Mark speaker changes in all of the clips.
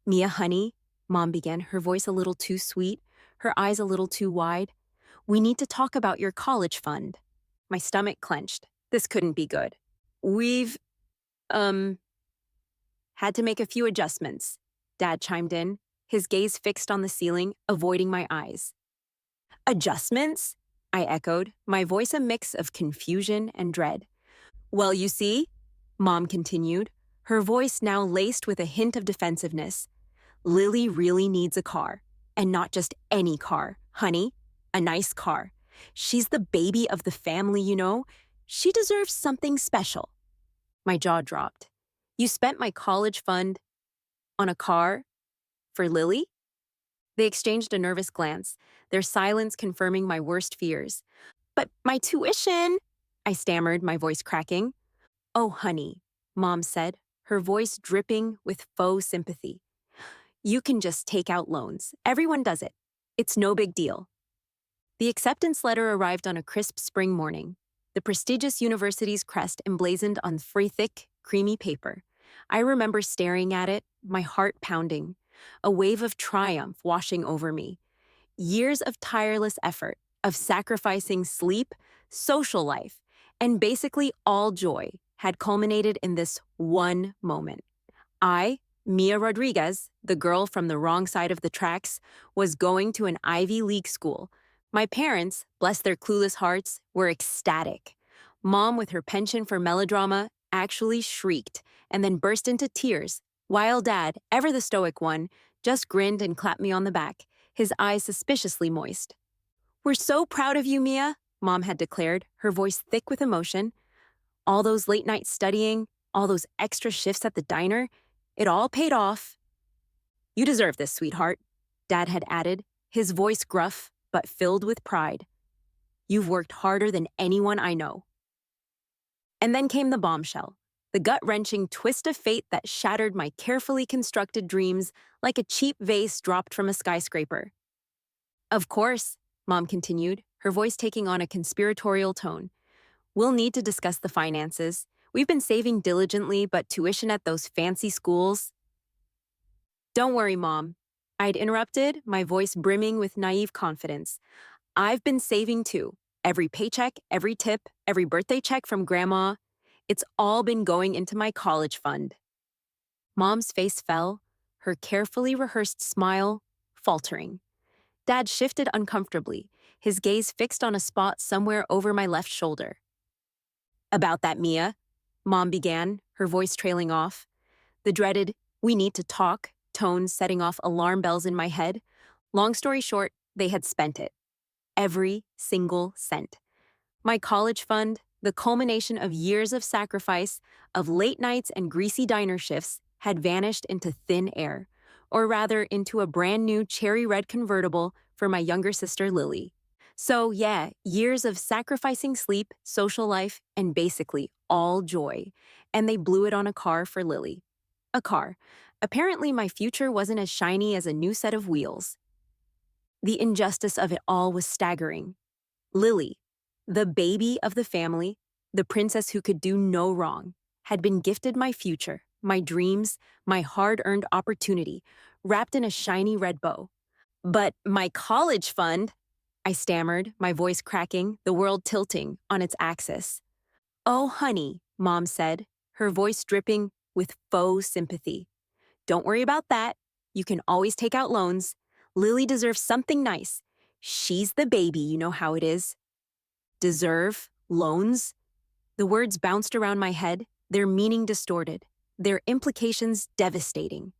Speaker 1: Mia, honey, Mom began, her voice a little too sweet, her eyes a little too wide. We need to talk about your college fund. My stomach clenched. This couldn't be good. We've, um, had to make a few adjustments. Dad chimed in, his gaze fixed on the ceiling, avoiding my eyes. Adjustments? I echoed, my voice a mix of confusion and dread. Well, you see, Mom continued, her voice now laced with a hint of defensiveness. Lily really needs a car. And not just any car, honey. A nice car. She's the baby of the family, you know. She deserves something special. My jaw dropped. You spent my college fund on a car for Lily? They exchanged a nervous glance, their silence confirming my worst fears. But my tuition, I stammered, my voice cracking. Oh, honey, Mom said, her voice dripping with faux sympathy. You can just take out loans. Everyone does it. It's no big deal. The acceptance letter arrived on a crisp spring morning, the prestigious university's crest emblazoned on thick, creamy paper. I remember staring at it, my heart pounding, a wave of triumph washing over me. Years of tireless effort, of sacrificing sleep, social life, and basically all joy had culminated in this one moment. I, Mia Rodriguez, the girl from the wrong side of the tracks, was going to an Ivy League school. My parents, bless their clueless hearts, were ecstatic. Mom, with her penchant for melodrama, actually shrieked and then burst into tears, while Dad, ever the stoic one, just grinned and clapped me on the back, his eyes suspiciously moist. We're so proud of you, Mia, Mom had declared, her voice thick with emotion. All those late nights studying, all those extra shifts at the diner, it all paid off. You deserve this, sweetheart, Dad had added, his voice gruff but filled with pride. You've worked harder than anyone I know. And then came the bombshell, the gut-wrenching twist of fate that shattered my carefully constructed dreams like a cheap vase dropped from a skyscraper. Of course, Mom continued, her voice taking on a conspiratorial tone. We'll need to discuss the finances. We've been saving diligently, but tuition at those fancy schools. Don't worry, Mom, I'd interrupted, my voice brimming with naive confidence. I've been saving too. Every paycheck, every tip, every birthday check from Grandma. It's all been going into my college fund. Mom's face fell, her carefully rehearsed smile faltering. Dad shifted uncomfortably, his gaze fixed on a spot somewhere over my left shoulder. About that, Mia, Mom began, her voice trailing off. The dreaded, we need to talk, tones setting off alarm bells in my head. Long story short, they had spent it. Every single cent. My college fund, the culmination of years of sacrifice, of late nights and greasy diner shifts, had vanished into thin air, or rather into a brand new cherry red convertible for my younger sister Lily. So yeah, years of sacrificing sleep, social life, and basically all joy. And they blew it on a car for Lily. A car. Apparently my future wasn't as shiny as a new set of wheels. The injustice of it all was staggering. Lily, the baby of the family, the princess who could do no wrong, had been gifted my future, my dreams, my hard-earned opportunity, wrapped in a shiny red bow. But my college fund, I stammered, my voice cracking, the world tilting on its axis. Oh, honey, Mom said, her voice dripping with faux sympathy. Don't worry about that. You can always take out loans. Lily deserves something nice. She's the baby, you know how it is. Deserve? Loans? The words bounced around my head, their meaning distorted, their implications devastating.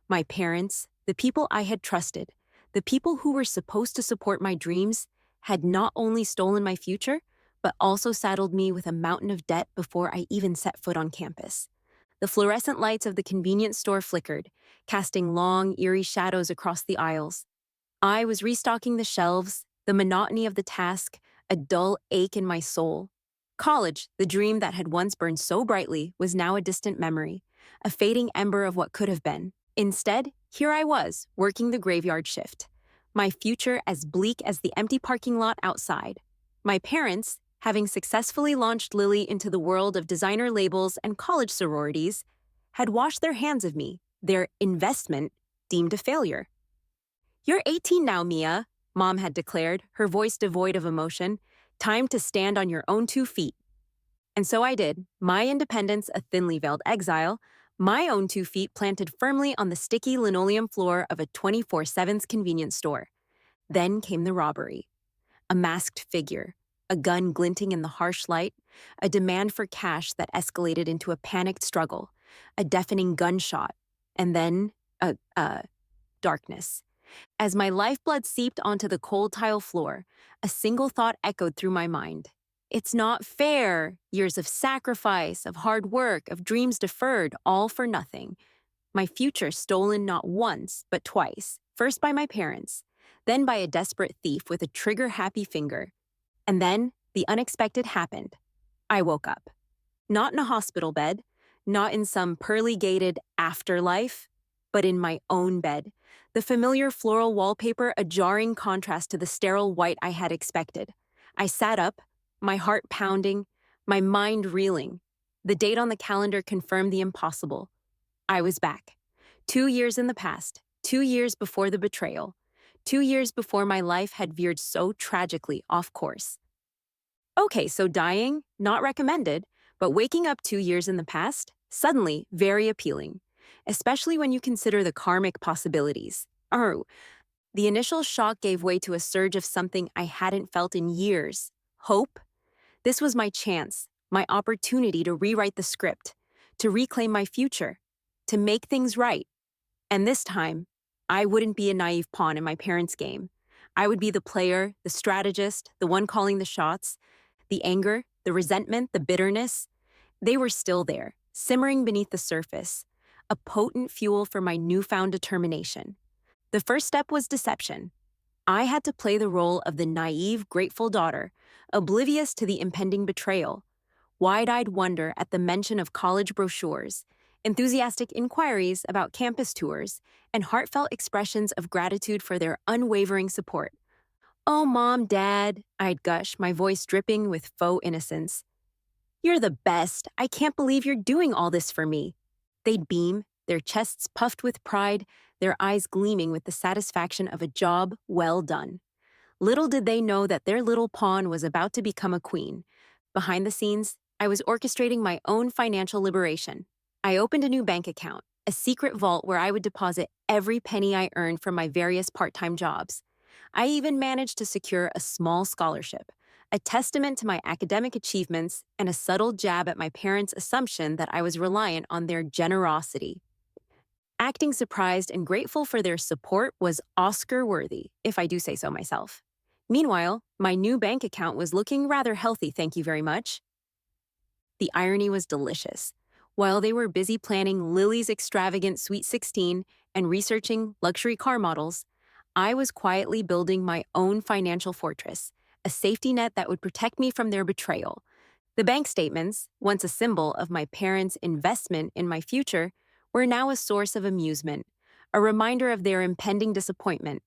Speaker 1: My parents, the people I had trusted, the people who were supposed to support my dreams, had not only stolen my future, but also saddled me with a mountain of debt before I even set foot on campus. The fluorescent lights of the convenience store flickered, casting long, eerie shadows across the aisles. I was restocking the shelves, the monotony of the task, a dull ache in my soul. College, the dream that had once burned so brightly, was now a distant memory, a fading ember of what could have been. Instead, here I was, working the graveyard shift, my future as bleak as the empty parking lot outside. My parents, having successfully launched Lily into the world of designer labels and college sororities, had washed their hands of me, their investment deemed a failure. "You're 18 now, Mia," Mom had declared, her voice devoid of emotion. "Time to stand on your own 2 feet." And so I did, my independence a thinly veiled exile, my own 2 feet planted firmly on the sticky linoleum floor of a 24/7's convenience store. Then came the robbery. A masked figure, a gun glinting in the harsh light, a demand for cash that escalated into a panicked struggle, a deafening gunshot, and then darkness. As my lifeblood seeped onto the cold tile floor, a single thought echoed through my mind. It's not fair. Years of sacrifice, of hard work, of dreams deferred, all for nothing. My future stolen not once, but twice. First by my parents, then by a desperate thief with a trigger-happy finger. And then the unexpected happened. I woke up. Not in a hospital bed, not in some pearly-gated afterlife, but in my own bed. The familiar floral wallpaper a jarring contrast to the sterile white I had expected. I sat up, my heart pounding, my mind reeling. The date on the calendar confirmed the impossible. I was back. 2 years in the past, 2 years before the betrayal, 2 years before my life had veered so tragically off course. Okay, so dying, not recommended, but waking up 2 years in the past, suddenly very appealing, especially when you consider the karmic possibilities. Oh, the initial shock gave way to a surge of something I hadn't felt in years. Hope. This was my chance, my opportunity to rewrite the script, to reclaim my future, to make things right. And this time, I wouldn't be a naive pawn in my parents' game. I would be the player, the strategist, the one calling the shots. The anger, the resentment, the bitterness, they were still there, simmering beneath the surface, a potent fuel for my newfound determination. The first step was deception. I had to play the role of the naive, grateful daughter, oblivious to the impending betrayal, wide-eyed wonder at the mention of college brochures, enthusiastic inquiries about campus tours, and heartfelt expressions of gratitude for their unwavering support. "Oh, Mom, Dad," I'd gush, my voice dripping with faux innocence. "You're the best. I can't believe you're doing all this for me." They'd beam, their chests puffed with pride, their eyes gleaming with the satisfaction of a job well done. Little did they know that their little pawn was about to become a queen. Behind the scenes, I was orchestrating my own financial liberation. I opened a new bank account, a secret vault where I would deposit every penny I earned from my various part-time jobs. I even managed to secure a small scholarship, a testament to my academic achievements and a subtle jab at my parents' assumption that I was reliant on their generosity. Acting surprised and grateful for their support was Oscar-worthy, if I do say so myself. Meanwhile, my new bank account was looking rather healthy, thank you very much. The irony was delicious. While they were busy planning Lily's extravagant Sweet 16 and researching luxury car models, I was quietly building my own financial fortress, a safety net that would protect me from their betrayal. The bank statements, once a symbol of my parents' investment in my future, were now a source of amusement, a reminder of their impending disappointment.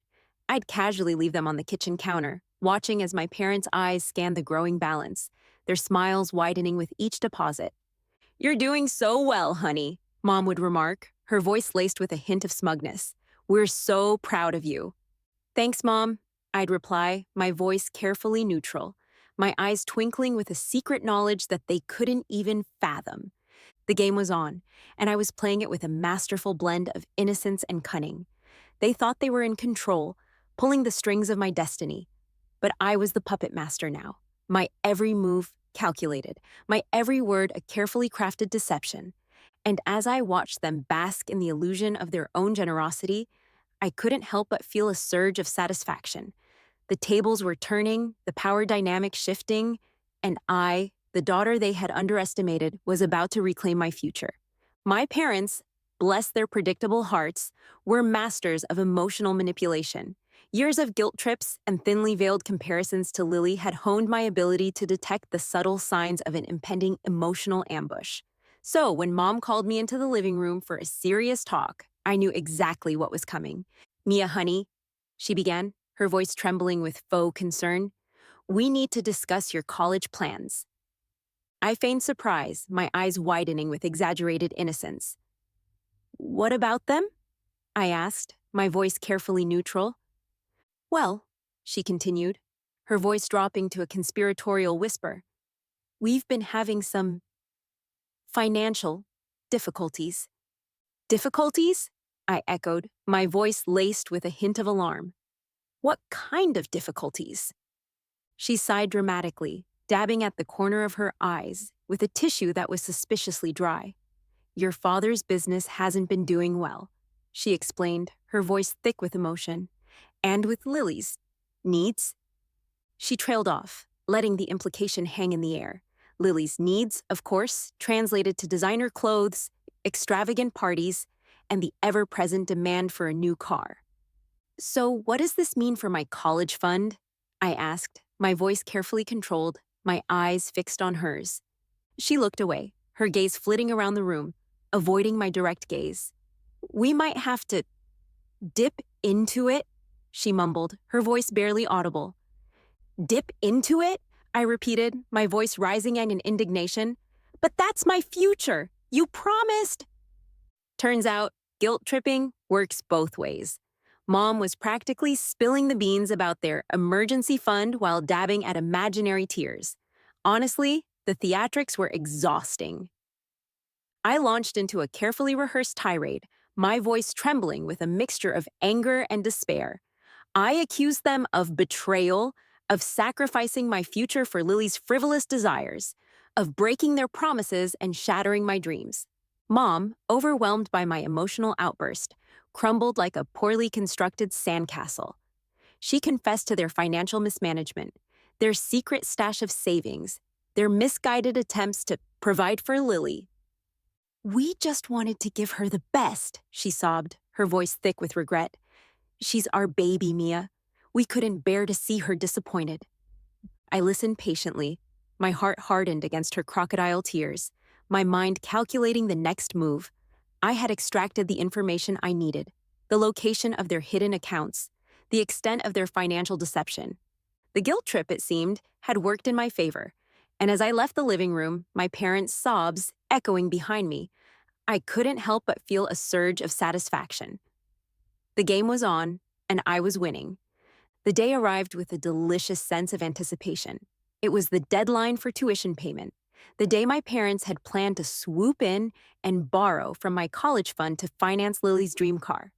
Speaker 1: I'd casually leave them on the kitchen counter, watching as my parents' eyes scanned the growing balance, their smiles widening with each deposit. "You're doing so well, honey," Mom would remark, her voice laced with a hint of smugness. "We're so proud of you." "Thanks, Mom," I'd reply, my voice carefully neutral, my eyes twinkling with a secret knowledge that they couldn't even fathom. The game was on, and I was playing it with a masterful blend of innocence and cunning. They thought they were in control, pulling the strings of my destiny. But I was the puppet master now, my every move calculated, my every word a carefully crafted deception. And as I watched them bask in the illusion of their own generosity, I couldn't help but feel a surge of satisfaction. The tables were turning, the power dynamic shifting, and I, the daughter they had underestimated, was about to reclaim my future. My parents, bless their predictable hearts, were masters of emotional manipulation. Years of guilt trips and thinly veiled comparisons to Lily had honed my ability to detect the subtle signs of an impending emotional ambush. So when Mom called me into the living room for a serious talk, I knew exactly what was coming. "Mia, honey," she began, her voice trembling with faux concern, "we need to discuss your college plans." I feigned surprise, my eyes widening with exaggerated innocence. "What about them?" I asked, my voice carefully neutral. Well, she continued, her voice dropping to a conspiratorial whisper, we've been having some financial difficulties. Difficulties? I echoed, my voice laced with a hint of alarm. What kind of difficulties? She sighed dramatically, dabbing at the corner of her eyes with a tissue that was suspiciously dry. Your father's business hasn't been doing well, she explained, her voice thick with emotion. And with Lily's needs? She trailed off, letting the implication hang in the air. Lily's needs, of course, translated to designer clothes, extravagant parties, and the ever-present demand for a new car. So what does this mean for my college fund? I asked, my voice carefully controlled, my eyes fixed on hers. She looked away, her gaze flitting around the room, avoiding my direct gaze. We might have to dip into it, she mumbled, her voice barely audible. Dip into it? I repeated, my voice rising in indignation. But that's my future! You promised! Turns out, guilt tripping works both ways. Mom was practically spilling the beans about their emergency fund while dabbing at imaginary tears. Honestly, the theatrics were exhausting. I launched into a carefully rehearsed tirade, my voice trembling with a mixture of anger and despair. I accused them of betrayal, of sacrificing my future for Lily's frivolous desires, of breaking their promises and shattering my dreams. Mom, overwhelmed by my emotional outburst, crumbled like a poorly constructed sandcastle. She confessed to their financial mismanagement, their secret stash of savings, their misguided attempts to provide for Lily. We just wanted to give her the best, she sobbed, her voice thick with regret. She's our baby, Mia. We couldn't bear to see her disappointed. I listened patiently, my heart hardened against her crocodile tears, my mind calculating the next move. I had extracted the information I needed, the location of their hidden accounts, the extent of their financial deception. The guilt trip, it seemed, had worked in my favor, and as I left the living room, my parents' sobs echoing behind me, I couldn't help but feel a surge of satisfaction. The game was on, and I was winning. The day arrived with a delicious sense of anticipation. It was the deadline for tuition payment, the day my parents had planned to swoop in and borrow from my college fund to finance Lily's dream car.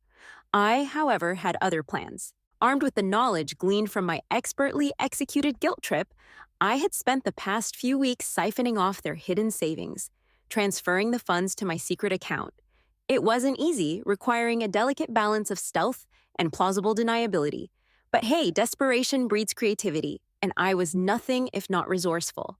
Speaker 1: I, however, had other plans. Armed with the knowledge gleaned from my expertly executed guilt trip, I had spent the past few weeks siphoning off their hidden savings, transferring the funds to my secret account. It wasn't easy, requiring a delicate balance of stealth and plausible deniability. But hey, desperation breeds creativity, and I was nothing if not resourceful.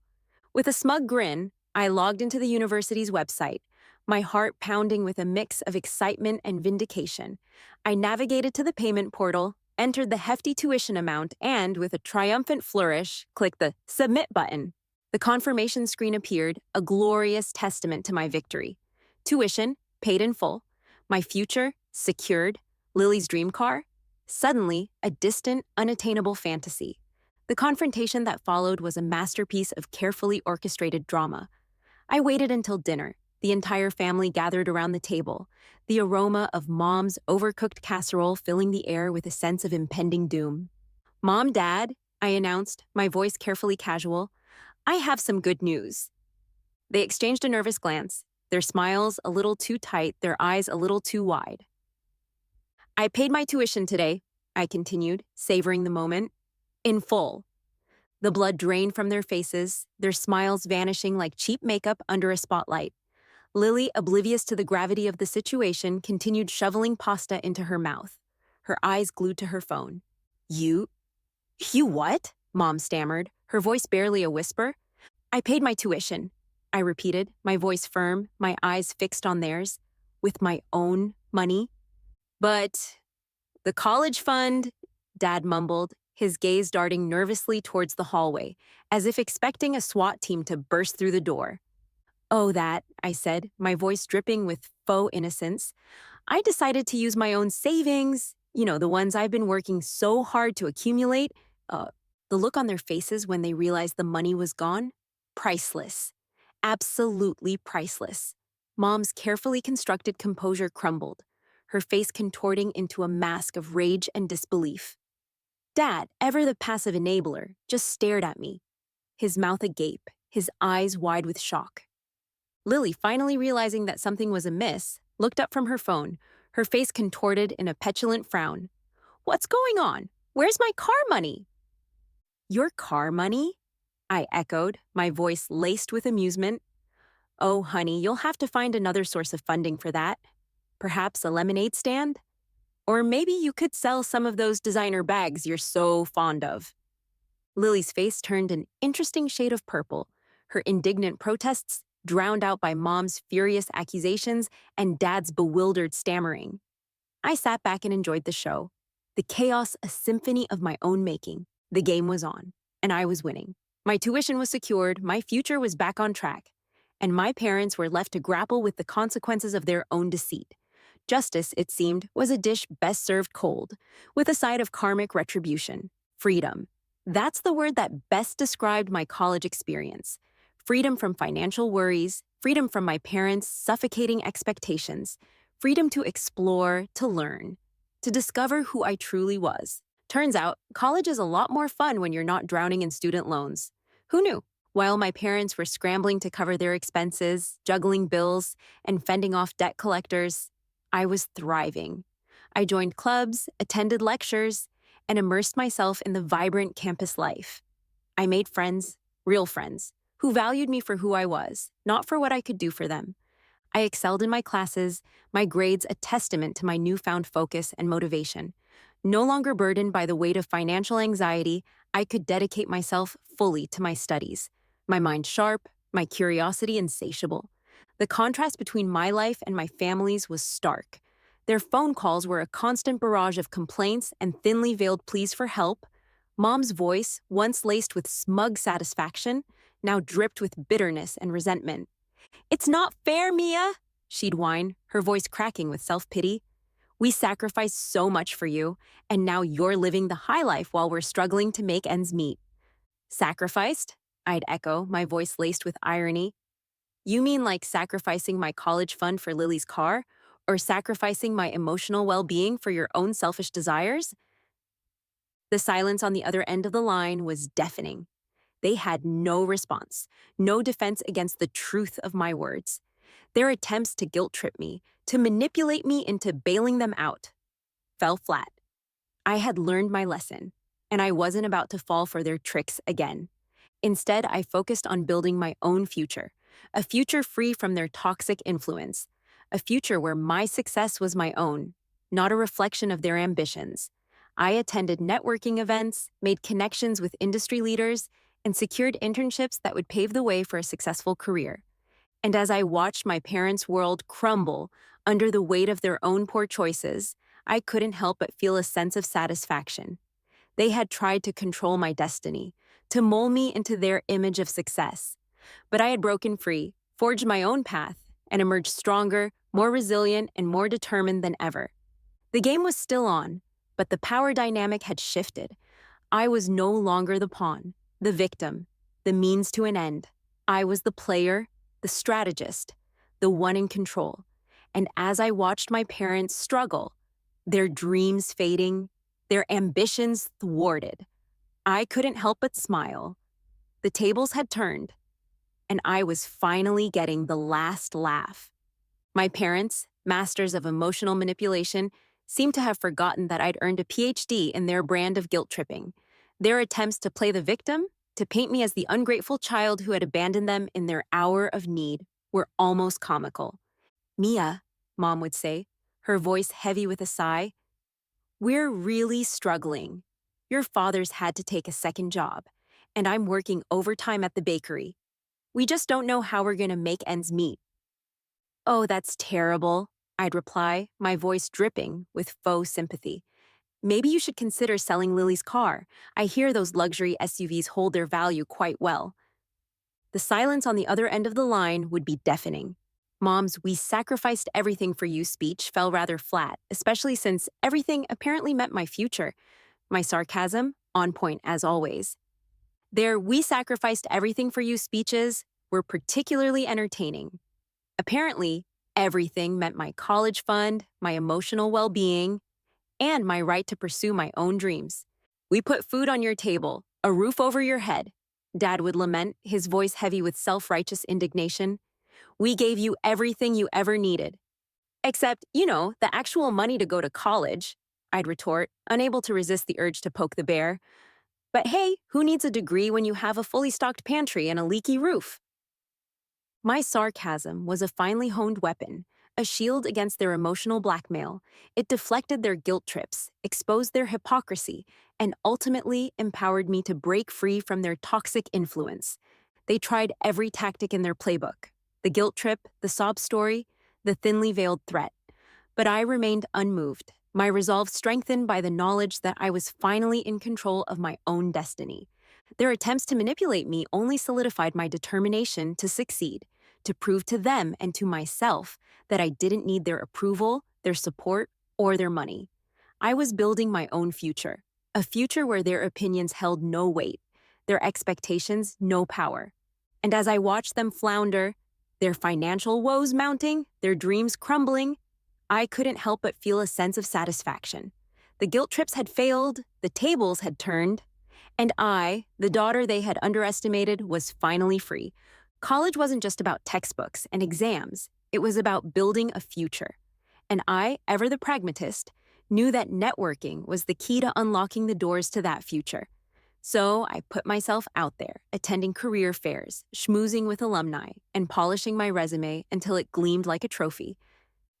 Speaker 1: With a smug grin, I logged into the university's website, my heart pounding with a mix of excitement and vindication. I navigated to the payment portal, entered the hefty tuition amount, and, with a triumphant flourish, clicked the Submit button. The confirmation screen appeared, a glorious testament to my victory. Tuition, paid in full. My future, secured. Lily's dream car, suddenly a distant, unattainable fantasy. The confrontation that followed was a masterpiece of carefully orchestrated drama. I waited until dinner, the entire family gathered around the table, the aroma of Mom's overcooked casserole filling the air with a sense of impending doom. Mom, Dad, I announced, my voice carefully casual, I have some good news. They exchanged a nervous glance, their smiles a little too tight, their eyes a little too wide. I paid my tuition today, I continued, savoring the moment, in full. The blood drained from their faces, their smiles vanishing like cheap makeup under a spotlight. Lily, oblivious to the gravity of the situation, continued shoveling pasta into her mouth, her eyes glued to her phone. You what? Mom stammered, her voice barely a whisper. I paid my tuition, I repeated, my voice firm, my eyes fixed on theirs. With my own money. But the college fund, Dad mumbled, his gaze darting nervously towards the hallway, as if expecting a SWAT team to burst through the door. Oh, that, I said, my voice dripping with faux innocence. I decided to use my own savings, the ones I've been working so hard to accumulate. The look on their faces when they realized the money was gone? Priceless. Absolutely priceless. Mom's carefully constructed composure crumbled. her face contorting into a mask of rage and disbelief. Dad, ever the passive enabler, just stared at me, his mouth agape, his eyes wide with shock. Lily, finally realizing that something was amiss, looked up from her phone, her face contorted in a petulant frown. What's going on? Where's my car money? Your car money? I echoed, my voice laced with amusement. Oh, honey, you'll have to find another source of funding for that. Perhaps a lemonade stand? Or maybe you could sell some of those designer bags you're so fond of. Lily's face turned an interesting shade of purple, her indignant protests drowned out by Mom's furious accusations and Dad's bewildered stammering. I sat back and enjoyed the show. The chaos a symphony of my own making. The game was on, and I was winning. My tuition was secured, my future was back on track, and my parents were left to grapple with the consequences of their own deceit. Justice, it seemed, was a dish best served cold, with a side of karmic retribution. Freedom. That's the word that best described my college experience. Freedom from financial worries, freedom from my parents' suffocating expectations, freedom to explore, to learn, to discover who I truly was. Turns out, college is a lot more fun when you're not drowning in student loans. Who knew? While my parents were scrambling to cover their expenses, juggling bills, and fending off debt collectors, I was thriving. I joined clubs, attended lectures, and immersed myself in the vibrant campus life. I made friends, real friends, who valued me for who I was, not for what I could do for them. I excelled in my classes, my grades a testament to my newfound focus and motivation. No longer burdened by the weight of financial anxiety, I could dedicate myself fully to my studies. My mind sharp, my curiosity insatiable. The contrast between my life and my family's was stark. Their phone calls were a constant barrage of complaints and thinly veiled pleas for help. Mom's voice, once laced with smug satisfaction, now dripped with bitterness and resentment. "It's not fair, Mia," she'd whine, her voice cracking with self-pity. "We sacrificed so much for you, and now you're living the high life while we're struggling to make ends meet." Sacrificed? I'd echo, my voice laced with irony. You mean like sacrificing my college fund for Lily's car? Or sacrificing my emotional well-being for your own selfish desires? The silence on the other end of the line was deafening. They had no response, no defense against the truth of my words. Their attempts to guilt-trip me, to manipulate me into bailing them out, fell flat. I had learned my lesson, and I wasn't about to fall for their tricks again. Instead, I focused on building my own future, a future free from their toxic influence, a future where my success was my own, not a reflection of their ambitions. I attended networking events, made connections with industry leaders, and secured internships that would pave the way for a successful career. And as I watched my parents' world crumble under the weight of their own poor choices, I couldn't help but feel a sense of satisfaction. They had tried to control my destiny, to mold me into their image of success. But I had broken free, forged my own path, and emerged stronger, more resilient, and more determined than ever. The game was still on, but the power dynamic had shifted. I was no longer the pawn, the victim, the means to an end. I was the player, the strategist, the one in control. And as I watched my parents struggle, their dreams fading, their ambitions thwarted, I couldn't help but smile. The tables had turned, and I was finally getting the last laugh. My parents, masters of emotional manipulation, seemed to have forgotten that I'd earned a PhD in their brand of guilt-tripping. Their attempts to play the victim, to paint me as the ungrateful child who had abandoned them in their hour of need, were almost comical. "Mia," Mom would say, her voice heavy with a sigh, "we're really struggling. Your father's had to take a second job, and I'm working overtime at the bakery. We just don't know how we're going to make ends meet." "Oh, that's terrible," I'd reply, my voice dripping with faux sympathy. "Maybe you should consider selling Lily's car. I hear those luxury SUVs hold their value quite well." The silence on the other end of the line would be deafening. Mom's "we sacrificed everything for you" speech fell rather flat, especially since everything apparently meant my future. My sarcasm, on point as always. Their "we sacrificed everything for you" speeches were particularly entertaining. Apparently, Everything meant my college fund, my emotional well-being, and my right to pursue my own dreams. We put food on your table, a roof over your head. Dad would lament, his voice heavy with self-righteous indignation. We gave you everything you ever needed. Except, the actual money to go to college, I'd retort, unable to resist the urge to poke the bear. But hey, who needs a degree when you have a fully stocked pantry and a leaky roof? My sarcasm was a finely honed weapon, a shield against their emotional blackmail. It deflected their guilt trips, exposed their hypocrisy, and ultimately empowered me to break free from their toxic influence. They tried every tactic in their playbook: the guilt trip, the sob story, the thinly veiled threat. But I remained unmoved, my resolve strengthened by the knowledge that I was finally in control of my own destiny. Their attempts to manipulate me only solidified my determination to succeed, to prove to them and to myself that I didn't need their approval, their support, or their money. I was building my own future, a future where their opinions held no weight, their expectations no power. And as I watched them flounder, their financial woes mounting, their dreams crumbling, I couldn't help but feel a sense of satisfaction. The guilt trips had failed, the tables had turned, and I, the daughter they had underestimated, was finally free. College wasn't just about textbooks and exams, it was about building a future. And I, ever the pragmatist, knew that networking was the key to unlocking the doors to that future. So I put myself out there, attending career fairs, schmoozing with alumni, and polishing my resume until it gleamed like a trophy.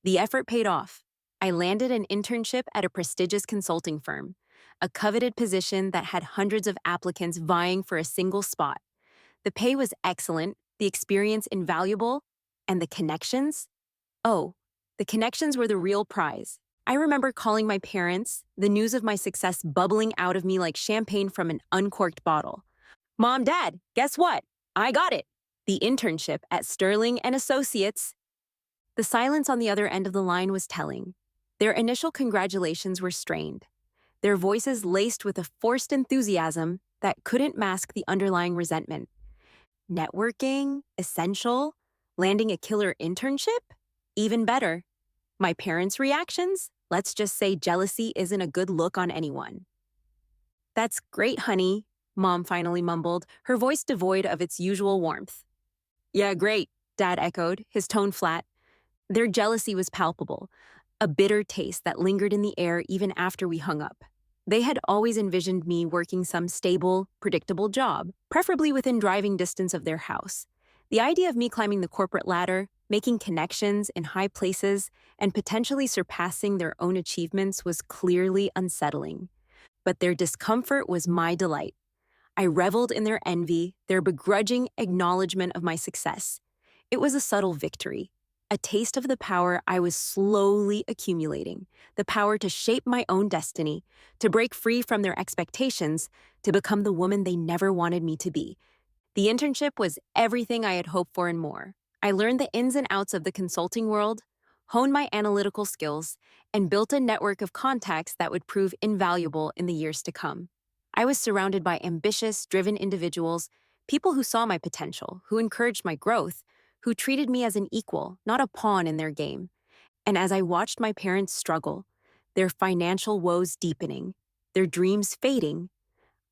Speaker 1: The effort paid off. I landed an internship at a prestigious consulting firm, a coveted position that had hundreds of applicants vying for a single spot. The pay was excellent, the experience invaluable, and the connections? Oh, the connections were the real prize. I remember calling my parents, the news of my success bubbling out of me like champagne from an uncorked bottle. Mom, Dad, guess what? I got it. The internship at Sterling and Associates. The silence on the other end of the line was telling. Their initial congratulations were strained, their voices laced with a forced enthusiasm that couldn't mask the underlying resentment. Networking? Essential? Landing a killer internship? Even better. My parents' reactions? Let's just say jealousy isn't a good look on anyone. That's great, honey, Mom finally mumbled, her voice devoid of its usual warmth. Yeah, great, Dad echoed, his tone flat. Their jealousy was palpable, a bitter taste that lingered in the air even after we hung up. They had always envisioned me working some stable, predictable job, preferably within driving distance of their house. The idea of me climbing the corporate ladder, making connections in high places, and potentially surpassing their own achievements was clearly unsettling. But their discomfort was my delight. I reveled in their envy, their begrudging acknowledgement of my success. It was a subtle victory, a taste of the power I was slowly accumulating, the power to shape my own destiny, to break free from their expectations, to become the woman they never wanted me to be. The internship was everything I had hoped for and more. I learned the ins and outs of the consulting world, honed my analytical skills, and built a network of contacts that would prove invaluable in the years to come. I was surrounded by ambitious, driven individuals, people who saw my potential, who encouraged my growth, who treated me as an equal, not a pawn in their game. And as I watched my parents struggle, their financial woes deepening, their dreams fading,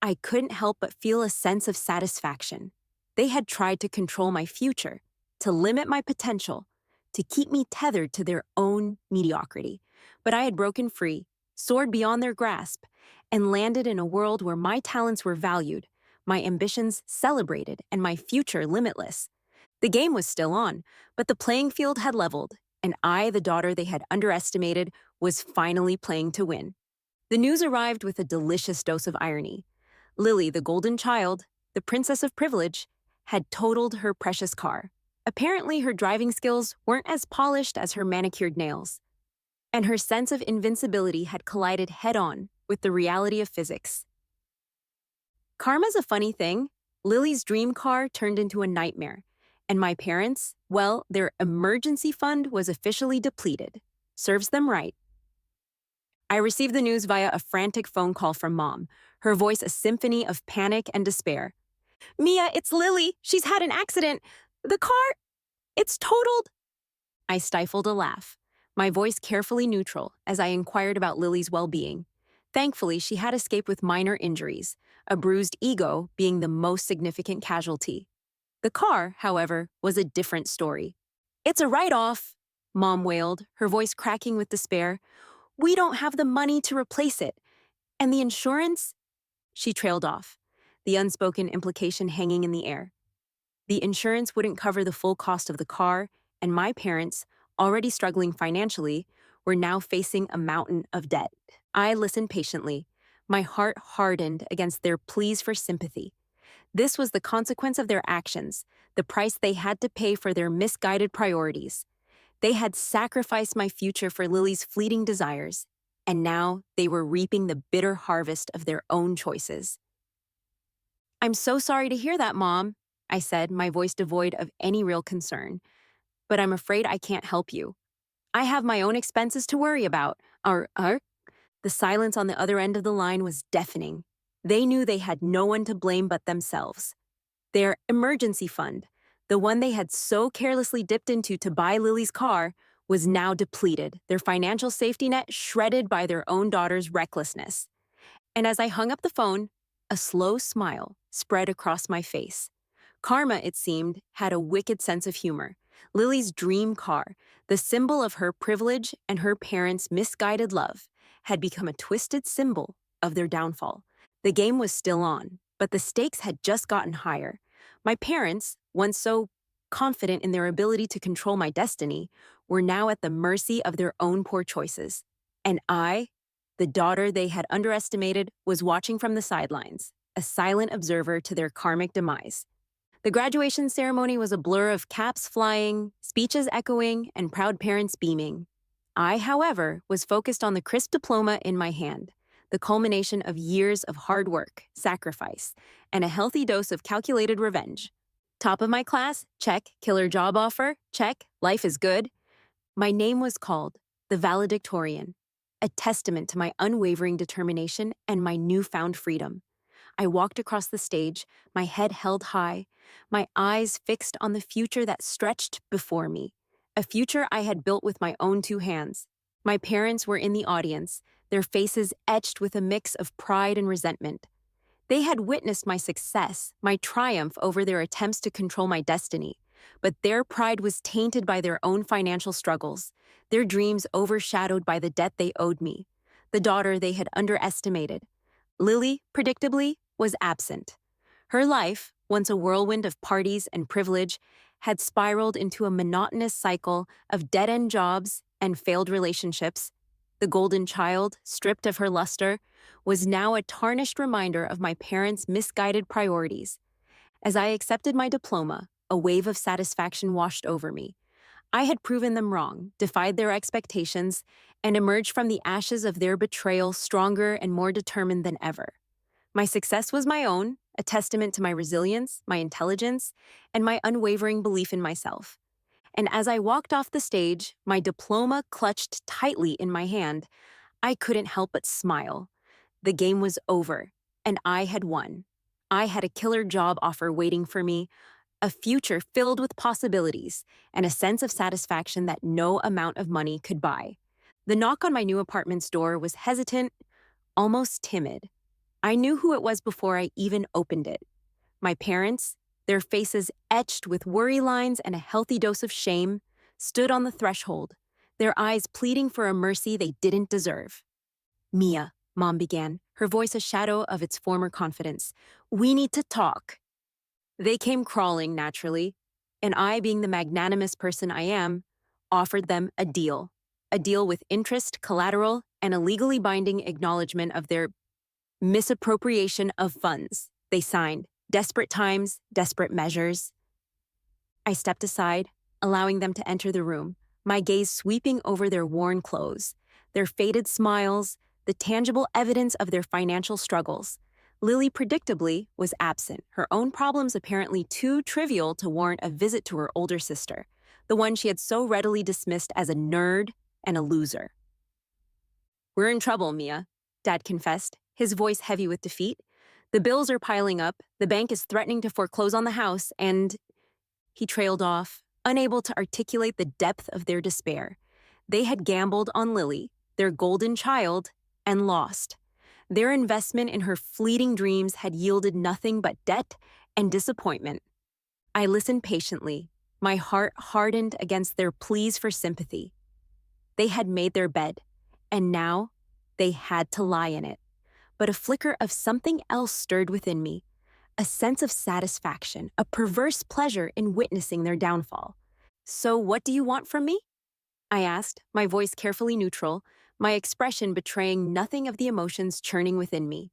Speaker 1: I couldn't help but feel a sense of satisfaction. They had tried to control my future, to limit my potential, to keep me tethered to their own mediocrity. But I had broken free, soared beyond their grasp, and landed in a world where my talents were valued, my ambitions celebrated, and my future limitless. The game was still on, but the playing field had leveled, and I, the daughter they had underestimated, was finally playing to win. The news arrived with a delicious dose of irony. Lily, the golden child, the princess of privilege, had totaled her precious car. Apparently, her driving skills weren't as polished as her manicured nails, and her sense of invincibility had collided head-on with the reality of physics. Karma's a funny thing. Lily's dream car turned into a nightmare, and my parents, well, their emergency fund was officially depleted. Serves them right. I received the news via a frantic phone call from Mom, her voice a symphony of panic and despair. Mia, it's Lily. She's had an accident. The car, it's totaled. I stifled a laugh, my voice carefully neutral as I inquired about Lily's well-being. Thankfully, she had escaped with minor injuries, a bruised ego being the most significant casualty. The car, however, was a different story. "It's a write-off," Mom wailed, her voice cracking with despair. "We don't have the money to replace it. And the insurance?" She trailed off, the unspoken implication hanging in the air. The insurance wouldn't cover the full cost of the car, and my parents, already struggling financially, were now facing a mountain of debt. I listened patiently, my heart hardened against their pleas for sympathy. This was the consequence of their actions, the price they had to pay for their misguided priorities. They had sacrificed my future for Lily's fleeting desires, and now they were reaping the bitter harvest of their own choices. "I'm so sorry to hear that, Mom," I said, my voice devoid of any real concern. "But I'm afraid I can't help you. I have my own expenses to worry about." The silence on the other end of the line was deafening. They knew they had no one to blame but themselves. Their emergency fund, the one they had so carelessly dipped into to buy Lily's car, was now depleted, their financial safety net shredded by their own daughter's recklessness. And as I hung up the phone, a slow smile spread across my face. Karma, it seemed, had a wicked sense of humor. Lily's dream car, the symbol of her privilege and her parents' misguided love, had become a twisted symbol of their downfall. The game was still on, but the stakes had just gotten higher. My parents, once so confident in their ability to control my destiny, were now at the mercy of their own poor choices. And I, the daughter they had underestimated, was watching from the sidelines, a silent observer to their karmic demise. The graduation ceremony was a blur of caps flying, speeches echoing, and proud parents beaming. I, however, was focused on the crisp diploma in my hand, the culmination of years of hard work, sacrifice, and a healthy dose of calculated revenge. Top of my class? Check. Killer job offer? Check. Life is good. My name was called the Valedictorian, a testament to my unwavering determination and my newfound freedom. I walked across the stage, my head held high, my eyes fixed on the future that stretched before me, a future I had built with my own two hands. My parents were in the audience, their faces etched with a mix of pride and resentment. They had witnessed my success, my triumph over their attempts to control my destiny, but their pride was tainted by their own financial struggles, their dreams overshadowed by the debt they owed me, the daughter they had underestimated. Lily, predictably, was absent. Her life, once a whirlwind of parties and privilege, had spiraled into a monotonous cycle of dead-end jobs and failed relationships. The golden child, stripped of her luster, was now a tarnished reminder of my parents' misguided priorities. As I accepted my diploma, a wave of satisfaction washed over me. I had proven them wrong, defied their expectations, and emerged from the ashes of their betrayal stronger and more determined than ever. My success was my own, a testament to my resilience, my intelligence, and my unwavering belief in myself. And as I walked off the stage, my diploma clutched tightly in my hand, I couldn't help but smile. The game was over, and I had won. I had a killer job offer waiting for me, a future filled with possibilities, and a sense of satisfaction that no amount of money could buy. The knock on my new apartment's door was hesitant, almost timid. I knew who it was before I even opened it. My parents, their faces etched with worry lines and a healthy dose of shame, stood on the threshold, their eyes pleading for a mercy they didn't deserve. "Mia," Mom began, her voice a shadow of its former confidence, "we need to talk." They came crawling, naturally, and I, being the magnanimous person I am, offered them a deal with interest, collateral, and a legally binding acknowledgement of their misappropriation of funds. They signed. Desperate times, desperate measures. I stepped aside, allowing them to enter the room, my gaze sweeping over their worn clothes, their faded smiles, the tangible evidence of their financial struggles. Lily, predictably, was absent, her own problems apparently too trivial to warrant a visit to her older sister, the one she had so readily dismissed as a nerd and a loser. "We're in trouble, Mia," Dad confessed, his voice heavy with defeat. "The bills are piling up, the bank is threatening to foreclose on the house, and—" He trailed off, unable to articulate the depth of their despair. They had gambled on Lily, their golden child, and lost. Their investment in her fleeting dreams had yielded nothing but debt and disappointment. I listened patiently, my heart hardened against their pleas for sympathy. They had made their bed, and now they had to lie in it. But a flicker of something else stirred within me, a sense of satisfaction, a perverse pleasure in witnessing their downfall. "So what do you want from me?" I asked, my voice carefully neutral, my expression betraying nothing of the emotions churning within me.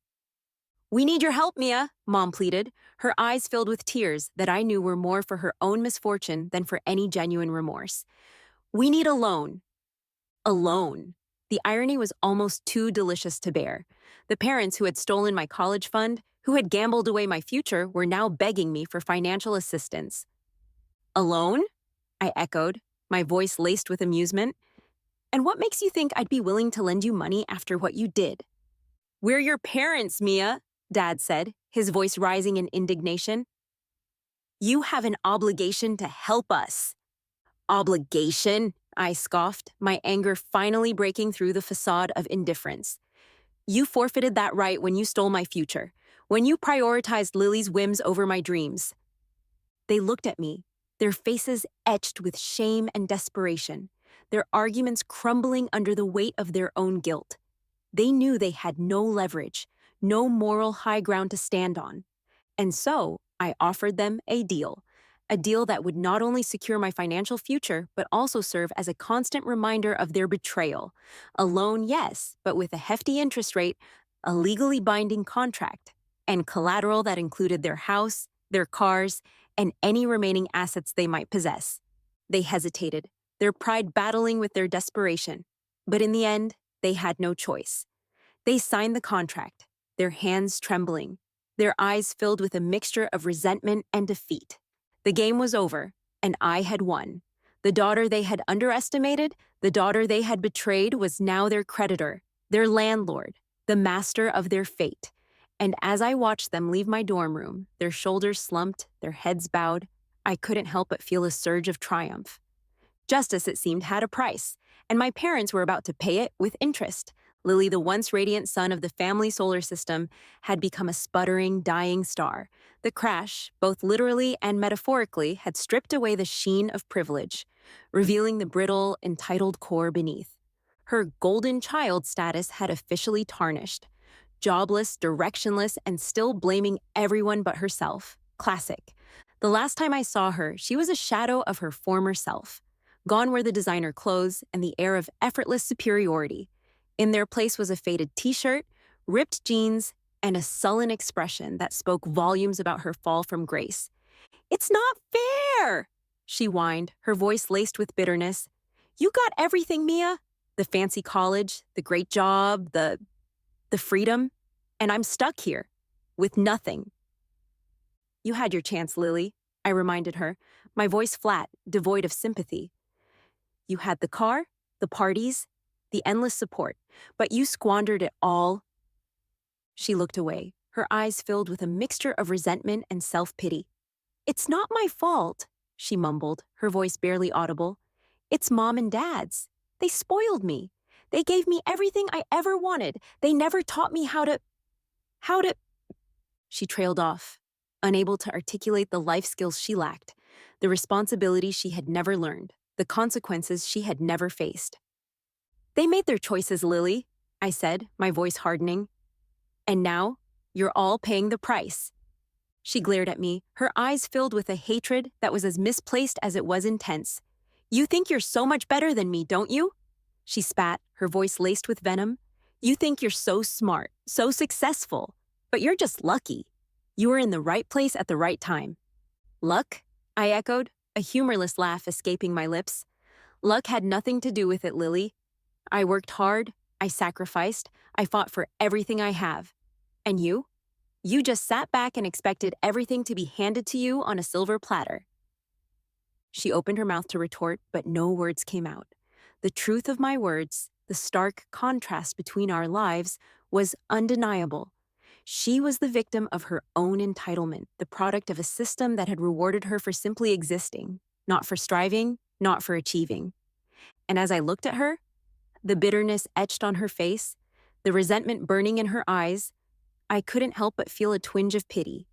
Speaker 1: "We need your help, Mia," Mom pleaded, her eyes filled with tears that I knew were more for her own misfortune than for any genuine remorse. "We need a loan." A loan. The irony was almost too delicious to bear. The parents who had stolen my college fund, who had gambled away my future, were now begging me for financial assistance. "A loan?" I echoed, my voice laced with amusement. "And what makes you think I'd be willing to lend you money after what you did?" "We're your parents, Mia," Dad said, his voice rising in indignation. "You have an obligation to help us." "Obligation?" I scoffed, my anger finally breaking through the facade of indifference. "You forfeited that right when you stole my future, when you prioritized Lily's whims over my dreams." They looked at me, their faces etched with shame and desperation, their arguments crumbling under the weight of their own guilt. They knew they had no leverage, no moral high ground to stand on. And so, I offered them a deal that would not only secure my financial future, but also serve as a constant reminder of their betrayal. A loan, yes, but with a hefty interest rate, a legally binding contract, and collateral that included their house, their cars, and any remaining assets they might possess. They hesitated, their pride battling with their desperation. But in the end, they had no choice. They signed the contract, their hands trembling, their eyes filled with a mixture of resentment and defeat. The game was over, and I had won. The daughter they had underestimated, the daughter they had betrayed, was now their creditor, their landlord, the master of their fate. And as I watched them leave my dorm room, their shoulders slumped, their heads bowed, I couldn't help but feel a surge of triumph. Justice, it seemed, had a price, and my parents were about to pay it with interest. Lily, the once radiant sun of the family solar system, had become a sputtering, dying star. The crash, both literally and metaphorically, had stripped away the sheen of privilege, revealing the brittle, entitled core beneath. Her golden child status had officially tarnished. Jobless, directionless, and still blaming everyone but herself. Classic. The last time I saw her, she was a shadow of her former self. Gone were the designer clothes and the air of effortless superiority. In their place was a faded t-shirt, ripped jeans, and a sullen expression that spoke volumes about her fall from grace. "It's not fair," she whined, her voice laced with bitterness. "You got everything, Mia. The fancy college, the great job, the freedom, and I'm stuck here, with nothing." "You had your chance, Lily," I reminded her, my voice flat, devoid of sympathy. "You had the car, the parties, the endless support, but you squandered it all." She looked away, her eyes filled with a mixture of resentment and self-pity. "It's not my fault," she mumbled, her voice barely audible. "It's Mom and Dad's. They spoiled me. They gave me everything I ever wanted. They never taught me how to... She trailed off, unable to articulate the life skills she lacked, the responsibilities she had never learned, the consequences she had never faced. "They made their choices, Lily," I said, my voice hardening. "And now, you're all paying the price." She glared at me, her eyes filled with a hatred that was as misplaced as it was intense. "You think you're so much better than me, don't you?" She spat, her voice laced with venom. "You think you're so smart, so successful, but you're just lucky. You were in the right place at the right time." "Luck?" I echoed, a humorless laugh escaping my lips. "Luck had nothing to do with it, Lily. I worked hard, I sacrificed, I fought for everything I have. And you? You just sat back and expected everything to be handed to you on a silver platter." She opened her mouth to retort, but no words came out. The truth of my words, the stark contrast between our lives, was undeniable. She was the victim of her own entitlement, the product of a system that had rewarded her for simply existing. not for striving, not for achieving. And as I looked at her, the bitterness etched on her face, the resentment burning in her eyes, I couldn't help but feel a twinge of pity.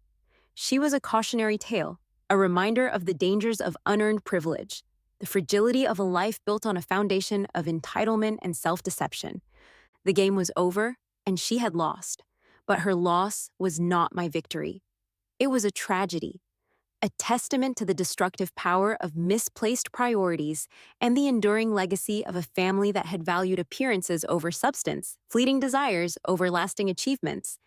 Speaker 1: She was a cautionary tale, a reminder of the dangers of unearned privilege, the fragility of a life built on a foundation of entitlement and self-deception. The game was over, and she had lost. But her loss was not my victory. It was a tragedy, a testament to the destructive power of misplaced priorities and the enduring legacy of a family that had valued appearances over substance, fleeting desires over lasting achievements.